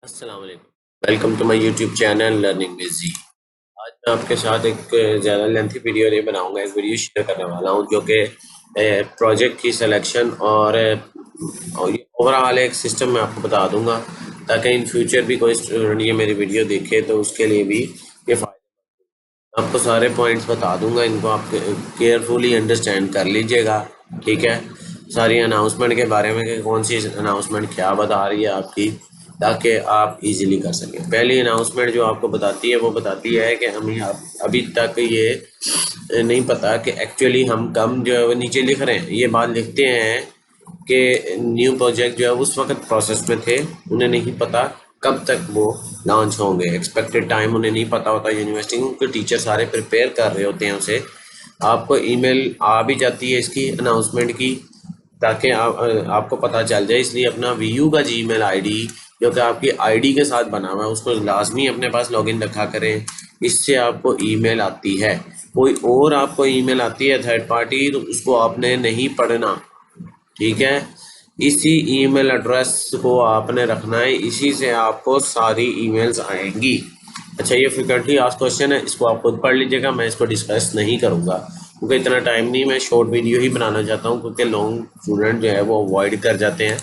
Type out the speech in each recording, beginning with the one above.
अस्सलाम वालेकुम। Welcome to my YouTube channel learning with G. आज मैं आपके साथ एक ज़्यादा लेंथी वीडियो नहीं बनाऊंगा, एक वीडियो शेयर करने वाला हूं जो कि प्रोजेक्ट की सिलेक्शन और ओवरऑल एक सिस्टम मैं आपको बता दूंगा, ताकि इन फ्यूचर भी कोई स्टूडेंट ये मेरी वीडियो देखे तो उसके लिए भी ये फ़ायदा। आपको सारे पॉइंट्स बता दूंगा, इनको आप केयरफुली अंडरस्टैंड कर लीजिएगा। ठीक है, सारी अनाउंसमेंट के बारे में कि कौन सी अनाउंसमेंट क्या बता रही है आपकी, ताकि आप इजीली कर सकें। पहली अनाउंसमेंट जो आपको बताती है वो बताती है कि हमें अभी तक ये नहीं पता कि एक्चुअली हम कम जो है वो नीचे लिख रहे हैं, ये बात लिखते हैं कि न्यू प्रोजेक्ट जो है उस वक्त प्रोसेस में थे, उन्हें नहीं पता कब तक वो लॉन्च होंगे। एक्सपेक्टेड टाइम उन्हें नहीं पता होता। यूनिवर्सिटी के टीचर सारे प्रिपेयर कर रहे होते हैं उसे। आपको ईमेल आ भी जाती है इसकी अनाउंसमेंट की, ताकि आपको पता चल जाए। इसलिए अपना वीयू का जीमेल आईडी जो कि आपकी आईडी के साथ बना हुआ है उसको लाजमी अपने पास लॉगिन रखा करें। इससे आपको ईमेल आती है, कोई और आपको ईमेल आती है थर्ड पार्टी, तो उसको आपने नहीं पढ़ना। ठीक है, इसी ईमेल एड्रेस को आपने रखना है, इसी से आपको सारी ईमेल्स आएंगी। अच्छा, ये फ्रिक्वेंटली आस्क्ड क्वेश्चन है, इसको आप खुद पढ़ लीजिएगा, मैं इसको डिस्कस नहीं करूँगा क्योंकि इतना टाइम नहीं। मैं शॉर्ट वीडियो ही बनाना चाहता हूँ क्योंकि लॉन्ग स्टूडेंट जो है वो अवॉइड कर जाते हैं।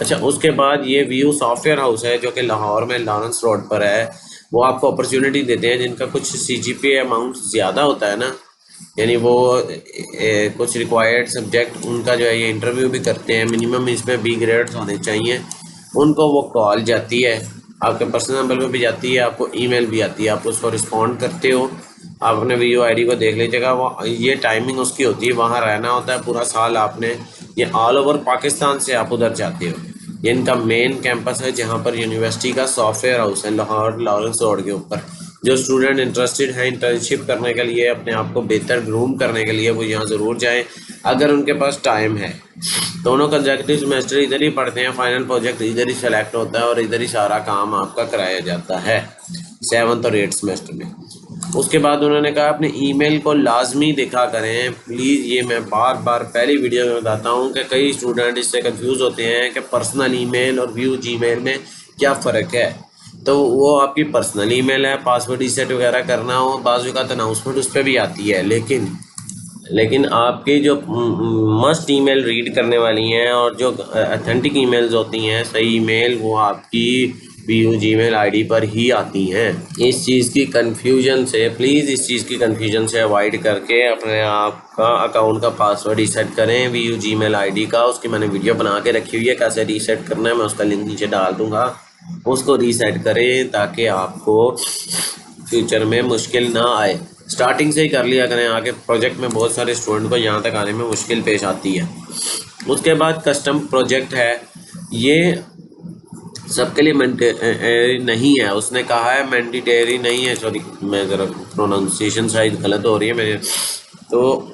अच्छा, उसके बाद ये व्यू सॉफ्टवेयर हाउस है जो कि लाहौर में लॉरेंस रोड पर है। वो आपको अपॉर्चुनिटी देते हैं जिनका कुछ सीजीपीए अमाउंट ज़्यादा होता है ना, यानी वो कुछ रिक्वायर्ड सब्जेक्ट उनका जो है ये इंटरव्यू भी करते हैं। मिनिमम इसमें बी ग्रेड्स होने चाहिए। उनको वो कॉल जाती है, आपके पर्सनल नंबर पे भी जाती है, आपको ईमेल भी आती है, आप उसको रिस्पॉन्ड करते हो। आप अपने वीओ आईडी को देख लीजिएगा, वो ये टाइमिंग उसकी होती है, वहाँ रहना होता है पूरा साल आपने। ये ऑल ओवर पाकिस्तान से आप उधर जाते हो। ये इनका मेन कैंपस है जहाँ पर यूनिवर्सिटी का सॉफ्टवेयर हाउस है, लाहौर लॉरेंस रोड के ऊपर। जो स्टूडेंट इंटरेस्टेड हैं इंटर्नशिप करने के लिए, अपने आप को बेहतर ग्रूम करने के लिए, वो यहाँ ज़रूर जाएं अगर उनके पास टाइम है। दोनों कंसेक्यूटिव सेमेस्टर इधर ही पढ़ते हैं, फाइनल प्रोजेक्ट इधर ही सेलेक्ट होता है और इधर ही सारा काम आपका कराया जाता है 7th और 8th सेमेस्टर में। उसके बाद उन्होंने कहा अपने ईमेल को लाजमी दिखा करें प्लीज़। ये मैं बार बार पहली वीडियो में बताता हूँ कि कई स्टूडेंट इससे कंफ्यूज होते हैं कि पर्सनल ईमेल और व्यू जीमेल में क्या फ़र्क है। तो वो आपकी पर्सनल ईमेल है, पासवर्ड रीसेट वगैरह करना हो, बाज़ का अनाउंसमेंट उस पर भी आती है, लेकिन आपकी जो मस्ट ईमेल रीड करने वाली हैं और जो अथेंटिक ईमेल्स होती हैं, सही ईमेल, वो आपकी वीयू जीमेल आईडी पर ही आती हैं। इस चीज़ की कन्फ्यूजन से प्लीज़, इस चीज़ की कन्फ्यूजन से अवॉइड करके अपने आप का अकाउंट का पासवर्ड रीसेट करें वीयू जीमेल आईडी का। उसकी मैंने वीडियो बना के रखी हुई है, कैसे रीसेट करना है, मैं उसका लिंक नीचे डाल दूँगा। उसको रीसेट करें ताकि आपको फ्यूचर में मुश्किल ना आए। स्टार्टिंग से ही कर लिया करें, आगे प्रोजेक्ट में बहुत सारे स्टूडेंट को यहाँ तक आने में मुश्किल पेश आती है। उसके बाद कस्टम प्रोजेक्ट है, ये सबके लिए नहीं है। उसने कहा है मैंडेटरी नहीं है, सॉरी मैं ज़रा प्रोनाउंसिएशन शायद गलत हो रही है मेरे, तो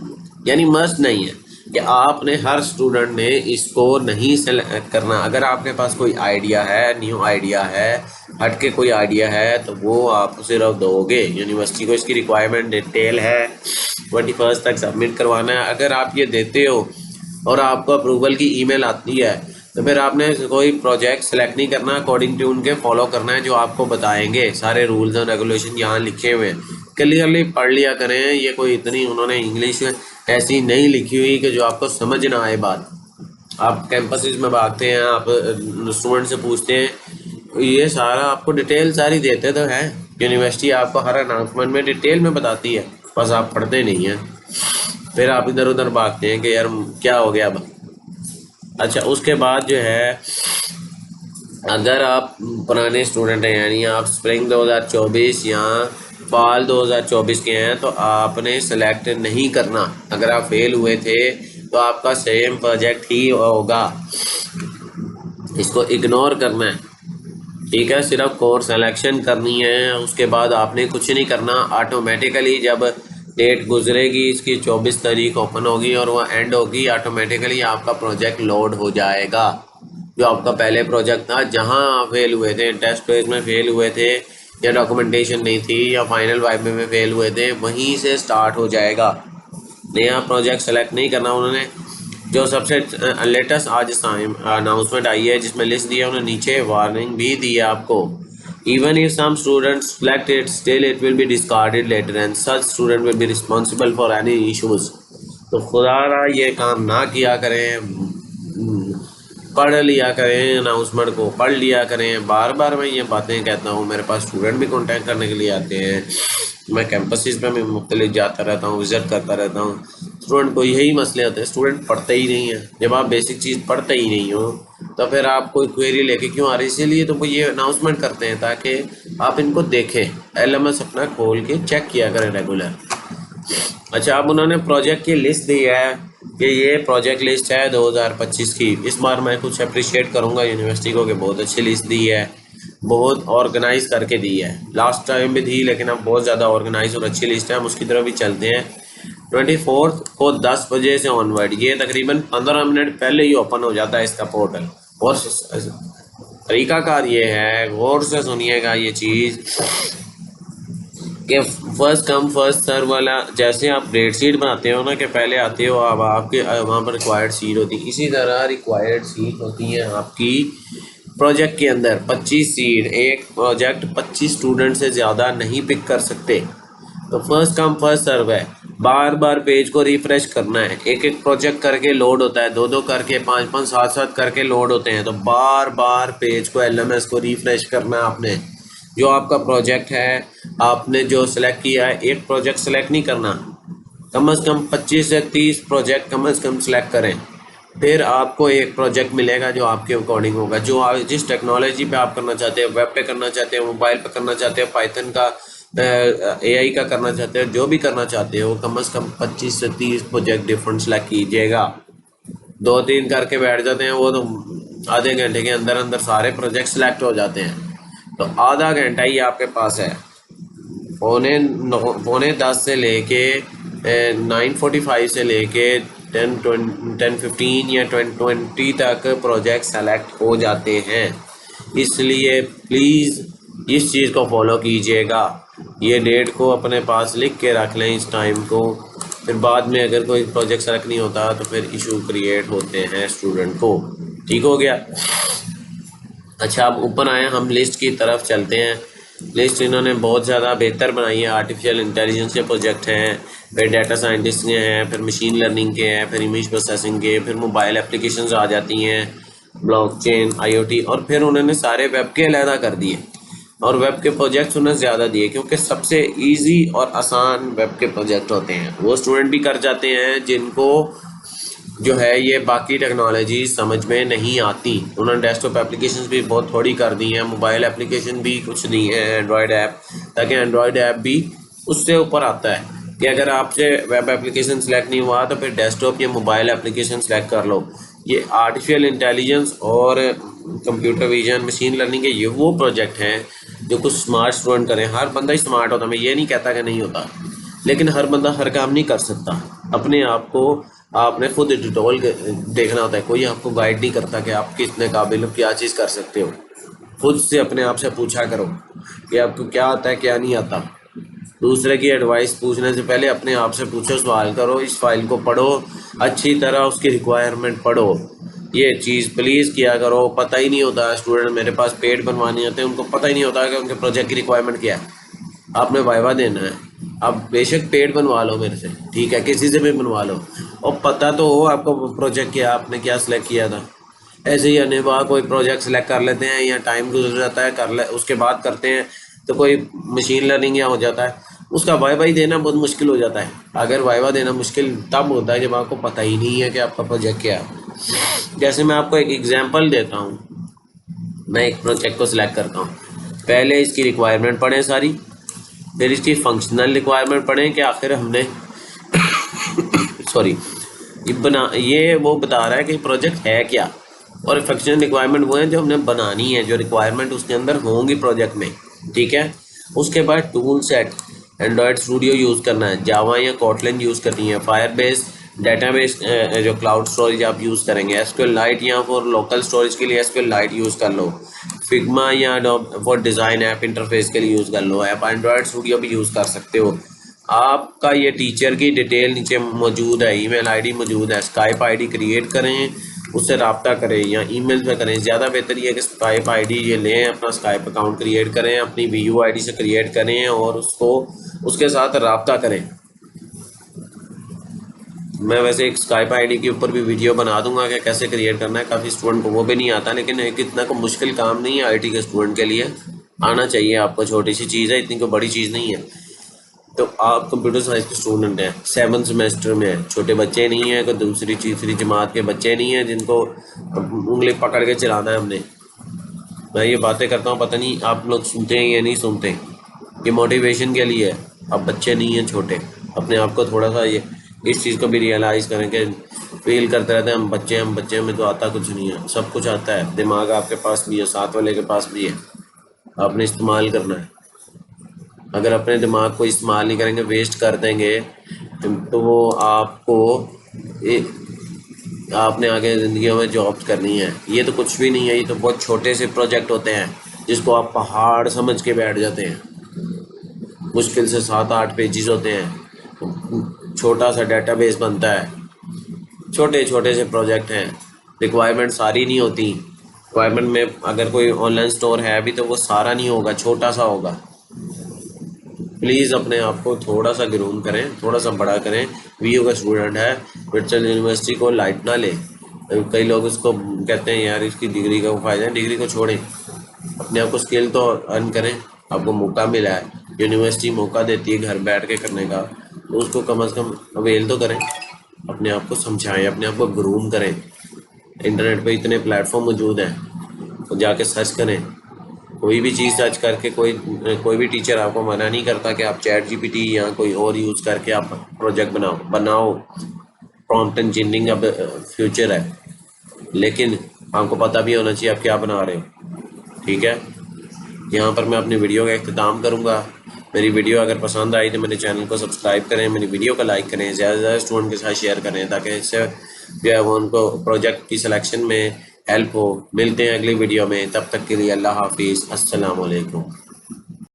यानी मस्ट नहीं है कि आपने हर स्टूडेंट ने इसको नहीं सेलेक्ट करना। अगर आपके पास कोई आइडिया है, न्यू आइडिया है, हट के कोई आइडिया है, तो वो आप सिर्फ दोगे। यूनिवर्सिटी को इसकी रिक्वायरमेंट डिटेल है, 21 तक सबमिट करवाना है। अगर आप ये देते हो और आपको अप्रूवल की ईमेल आती है, तो फिर आपने कोई प्रोजेक्ट सेलेक्ट नहीं करना, अकॉर्डिंग टू उनके फॉलो करना है जो आपको बताएंगे। सारे रूल्स और रेगुलेशन यहाँ लिखे हुए हैं, क्लियरली पढ़ लिया करें। ये कोई इतनी उन्होंने इंग्लिश ऐसी नहीं लिखी हुई कि जो आपको समझ ना आए बात। आप कैंपसेस में भागते हैं, आप स्टूडेंट से पूछते हैं, ये सारा आपको डिटेल सारी देते तो हैं। यूनिवर्सिटी आपको हर अनाउंसमेंट में डिटेल में बताती है, बस आप पढ़ते नहीं हैं। फिर आप इधर उधर भागते हैं कि यार क्या हो गया अब। अच्छा, उसके बाद जो है, अगर आप पुराने स्टूडेंट हैं, यानी आप स्प्रिंग 2024 या फाल 2024 के हैं, तो आपने सेलेक्ट नहीं करना। अगर आप फेल हुए थे तो आपका सेम प्रोजेक्ट ही होगा, इसको इग्नोर करना है। ठीक है, सिर्फ कोर्स सिलेक्शन करनी है, उसके बाद आपने कुछ नहीं करना। ऑटोमेटिकली जब डेट गुजरेगी इसकी 24 तारीख ओपन होगी और वह एंड होगी, ऑटोमेटिकली आपका प्रोजेक्ट लोड हो जाएगा। जो आपका पहले प्रोजेक्ट था, जहां फेल हुए थे, टेस्ट फेज में फेल हुए थे, या डॉक्यूमेंटेशन नहीं थी, या फाइनल वाइब में फेल हुए थे, वहीं से स्टार्ट हो जाएगा। नया प्रोजेक्ट सेलेक्ट नहीं करना उन्होंने। जो सबसे लेटेस्ट आज टाइम अनाउंसमेंट आई है जिसमें लिस्ट दिया उन्होंने, नीचे वार्निंग भी दी है आपको। Even if some students select it, still it will be discarded later and such student will be responsible for any issues। तो खुदा रहा ये काम ना किया करें, पढ़ लिया करें, अनाउंसमेंट को पढ़ लिया करें। बार बार मैं ये बातें कहता हूँ, मेरे पास स्टूडेंट भी कॉन्टैक्ट करने के लिए आते हैं, मैं कैंपसेस पे भी मुख्तलिफ जाता रहता हूँ, विज़िट करता रहता हूँ। स्टूडेंट को यही मसले होते हैं, स्टूडेंट पढ़ते ही नहीं है। जब आप बेसिक चीज़ पढ़ते ही नहीं हो तो फिर आप कोई क्वेरी लेके क्यों आ रही है? इसीलिए तो वो ये अनाउंसमेंट करते हैं ताकि आप इनको देखें, LMS अपना खोल के चेक किया करें रेगुलर। अच्छा, अब उन्होंने प्रोजेक्ट की लिस्ट दी है कि ये प्रोजेक्ट लिस्ट है 2025 की। इस बार मैं कुछ अप्रिशिएट करूँगा यूनिवर्सिटी को कि बहुत अच्छी लिस्ट दी है, बहुत ऑर्गेनाइज करके दी है। लास्ट टाइम भी थी लेकिन अब बहुत ज़्यादा ऑर्गेनाइज और अच्छी लिस्ट है। हम उसकी तरफ भी चलते हैं। 24 को 10 बजे से ऑनवर्ड, ये तकरीबन 15 मिनट पहले ही ओपन हो जाता है इसका पोर्टल। और तरीकाकार ये है, गौर से सुनिएगा ये चीज़, कि फर्स्ट कम फर्स्ट सर्व वाला। जैसे आप डेट शीट बनाते हो ना कि पहले आते हो, अब आपके वहाँ पर रिक्वायर्ड सीट होती है, इसी तरह रिक्वायर्ड सीट होती है आपकी प्रोजेक्ट के अंदर। 25 सीट, एक प्रोजेक्ट 25 स्टूडेंट से ज़्यादा नहीं पिक कर सकते। तो फर्स्ट कम फर्स्ट सर्व है, बार बार पेज को रिफ्रेश करना है। एक एक प्रोजेक्ट करके लोड होता है, दो दो करके, पाँच पाँच सात सात करके लोड होते हैं। तो बार बार पेज को LMS को रिफ्रेश करना है आपने। जो आपका प्रोजेक्ट है, आपने जो सिलेक्ट किया है, एक प्रोजेक्ट सेलेक्ट नहीं करना, कम से कम 25 से 30 प्रोजेक्ट कम से कम सेलेक्ट करें। फिर आपको एक प्रोजेक्ट मिलेगा जो आपके अकॉर्डिंग होगा, जो आप जिस टेक्नोलॉजी पे आप करना चाहते हैं, वेब पे करना चाहते हैं, मोबाइल पे करना चाहते हैं, पाइथन का, AI का करना चाहते हैं, जो भी करना चाहते हो, कम से कम 25 से 30 प्रोजेक्ट डिफरेंट सेलेक्ट कीजिएगा। 2-3 करके बैठ जाते हैं वो, तो आधे घंटे के अंदर अंदर सारे प्रोजेक्ट सेलेक्ट हो जाते हैं। तो आधा घंटा ही आपके पास है, पौने 10 से लेके 9:45 से लेके 10:15 या 10:20 तक प्रोजेक्ट सेलेक्ट हो जाते हैं। इसलिए प्लीज़ इस चीज़ को फॉलो कीजिएगा। ये डेट को अपने पास लिख के रख लें इस टाइम को, फिर बाद में अगर कोई प्रोजेक्ट सेलेक्ट नहीं होता तो फिर इशू क्रिएट होते हैं स्टूडेंट को। ठीक हो गया? अच्छा, अब ऊपर आए, हम लिस्ट की तरफ चलते हैं। लिस्ट इन्होंने बहुत ज़्यादा बेहतर बनाई है। आर्टिफिशियल इंटेलिजेंस के प्रोजेक्ट हैं, फिर डाटा साइंटिस्ट के हैं, फिर मशीन लर्निंग के हैं, फिर इमेज प्रोसेसिंग के, फिर मोबाइल एप्लीकेशंस आ जाती हैं, ब्लॉकचेन, IoT, और फिर उन्होंने सारे वेब के अलहदा कर दिए। और वेब के प्रोजेक्ट्स उन्हें ज़्यादा दिए क्योंकि सबसे इजी और आसान वेब के प्रोजेक्ट होते हैं। वो स्टूडेंट भी कर जाते हैं जिनको जो है ये बाकी टेक्नोलॉजी समझ में नहीं आती। उन्होंने डेस्कटॉप एप्लीकेशंस भी बहुत थोड़ी कर दी हैं, मोबाइल एप्लीकेशन भी कुछ दी है, एंड्रॉयड ऐप, ताकि एंड्रॉयड ऐप भी उससे ऊपर आता है कि अगर आपसे वेब एप्लीकेशन सेलेक्ट नहीं हुआ तो फिर डेस्कटॉप या मोबाइल एप्लीकेशन सेलेक्ट कर लो। ये आर्टिफिशियल इंटेलिजेंस और कंप्यूटर विजन, मशीन लर्निंग के ये वो प्रोजेक्ट हैं जो कुछ स्मार्ट स्टूडेंट करें। हर बंदा ही स्मार्ट होता, मैं ये नहीं कहता कि नहीं होता, लेकिन हर बंदा हर काम नहीं कर सकता। अपने आप को आपने खुद डिटोल देखना होता है, कोई आपको गाइड नहीं करता कि आप कितने काबिल हो, क्या चीज़ कर सकते हो। खुद से अपने आप से पूछा करो कि आपको क्या आता है क्या नहीं आता। दूसरे की एडवाइस पूछने से पहले अपने आप से पूछो, सवाल करो, इस फाइल को पढ़ो अच्छी तरह, उसकी रिक्वायरमेंट पढ़ो। ये चीज़ प्लीज़ किया करो। पता ही नहीं होता, स्टूडेंट मेरे पास पेड बनवाने आते हैं, उनको पता ही नहीं होता कि उनके प्रोजेक्ट की रिक्वायरमेंट क्या है। आपने वाइवा देना है, आप बेशक पेड बनवा लो मेरे से, ठीक है, किसी से भी बनवा लो, और पता तो हो आपको प्रोजेक्ट क्या, आपने क्या सिलेक्ट किया था। ऐसे ही अनिवार्य कोई प्रोजेक्ट सेलेक्ट कर लेते हैं या टाइम गुजर जाता है, कर ले उसके बाद करते हैं तो कोई मशीन लर्निंग या हो जाता है, उसका वाइवा ही देना बहुत मुश्किल हो जाता है। अगर वाइवा देना मुश्किल तब होता है जब आपको पता ही नहीं है कि आपका प्रोजेक्ट क्या है। जैसे मैं आपको एक एग्जांपल देता हूँ, मैं एक प्रोजेक्ट को सिलेक्ट करता हूँ, पहले इसकी रिक्वायरमेंट पढ़ें सारी, फिर इसकी फंक्शनल रिक्वायरमेंट पढ़ें कि आखिर हमने सॉरी ये वो बता रहा है कि प्रोजेक्ट है क्या, और फंक्शनल रिक्वायरमेंट वो है जो हमने बनानी है, जो रिक्वायरमेंट उसके अंदर होंगी प्रोजेक्ट में। ठीक है, उसके बाद tool set, Android studio use करना है, जावा या कोटलिन यूज़ करनी है, फायरबेस डेटाबेस जो क्लाउड स्टोरेज आप यूज़ करेंगे, SQL लाइट या फॉर लोकल स्टोरेज के लिए SQL लाइट यूज़ कर लो, फिग्मा या फॉर डिज़ाइन ऐप इंटरफेस के लिए यूज़ कर लो, आप एंड्रॉयड स्टूडियो भी यूज़ कर सकते हो। आपका ये टीचर की डिटेल नीचे मौजूद है, ईमेल आईडी मौजूद है, स्काइप आईडी क्रिएट करें, उससे रब्ता करें या ईमेल पे करें। ज़्यादा बेहतर ये है कि स्काइप आईडी ये लें, अपना स्काइप अकाउंट क्रिएट करें, अपनी वीयू आईडी से क्रिएट करें और उसको उसके साथ रब्ता करें। मैं वैसे एक स्काइप आईडी के ऊपर भी वीडियो बना दूंगा कि कैसे क्रिएट करना है। काफ़ी स्टूडेंट को वो भी नहीं आता, लेकिन एक इतना को मुश्किल काम नहीं है आईटी के स्टूडेंट के लिए, आना चाहिए आपको। छोटी सी चीज़ है, इतनी कोई बड़ी चीज़ नहीं है। तो आप कंप्यूटर साइंस के स्टूडेंट हैं, 7th सेमेस्टर में हैं, छोटे बच्चे नहीं हैं, कोई दूसरी तीसरी जमात के बच्चे नहीं हैं जिनको उंगली पकड़ के चलाना है हमने। मैं ये बातें करता हूँ, पता नहीं आप लोग सुनते हैं या नहीं सुनते। ये मोटिवेशन के लिए है। अब बच्चे नहीं हैं छोटे, अपने आप को थोड़ा सा ये इस चीज़ को भी रियलाइज़ करें कि फील करते रहते हैं हम बच्चे में तो आता कुछ नहीं है। सब कुछ आता है, दिमाग आपके पास भी है, साथ वाले के पास भी है, आपने इस्तेमाल करना है। अगर अपने दिमाग को इस्तेमाल नहीं करेंगे, वेस्ट कर देंगे, तो वो आपको आपने आगे ज़िंदगी में जॉब करनी है। ये तो कुछ भी नहीं है, ये तो बहुत छोटे से प्रोजेक्ट होते हैं जिसको आप पहाड़ समझ के बैठ जाते हैं। मुश्किल से 7-8 पेजेस होते हैं, छोटा सा डेटाबेस बनता है। छोटे छोटे से प्रोजेक्ट हैं, रिक्वायरमेंट सारी नहीं होती। रिक्वायरमेंट में अगर कोई ऑनलाइन स्टोर है भी तो वो सारा नहीं होगा, छोटा सा होगा। प्लीज़ अपने आप को थोड़ा सा ग्रूम करें, थोड़ा सा बड़ा करें। वीयू का स्टूडेंट है, वर्चुअल यूनिवर्सिटी को लाइट ना ले। कई लोग इसको कहते हैं यार इसकी डिग्री का फ़ायदा है, डिग्री को छोड़ें, अपने आप को स्किल तो अर्न करें। आपको मौका मिला है, यूनिवर्सिटी मौका देती है घर बैठ के करने का, तो उसको कम से कम अवेल तो करें। अपने आप को समझाएं, अपने आप को ग्रूम करें। इंटरनेट पे इतने प्लेटफॉर्म मौजूद हैं, तो जाके सर्च करें। कोई भी चीज़ सर्च करके कोई भी टीचर आपको मना नहीं करता कि आप चैट जीपीटी या कोई और यूज़ करके आप प्रोजेक्ट बनाओ। प्रॉम्प्ट इंजीनियरिंग अब फ्यूचर है, लेकिन आपको पता भी होना चाहिए आप क्या बना रहे हो। ठीक है, यहाँ पर मैं अपनी वीडियो का इख्तिताम करूँगा। मेरी वीडियो अगर पसंद आई तो मेरे चैनल को सब्सक्राइब करें, मेरी वीडियो को लाइक करें, ज़्यादा से ज़्यादा स्टूडेंट के साथ शेयर करें, ताकि इससे जो है वो उनको प्रोजेक्ट की सिलेक्शन में हेल्प हो। मिलते हैं अगली वीडियो में, तब तक के लिए अल्लाह हाफिज़, अस्सलाम वालेकुम।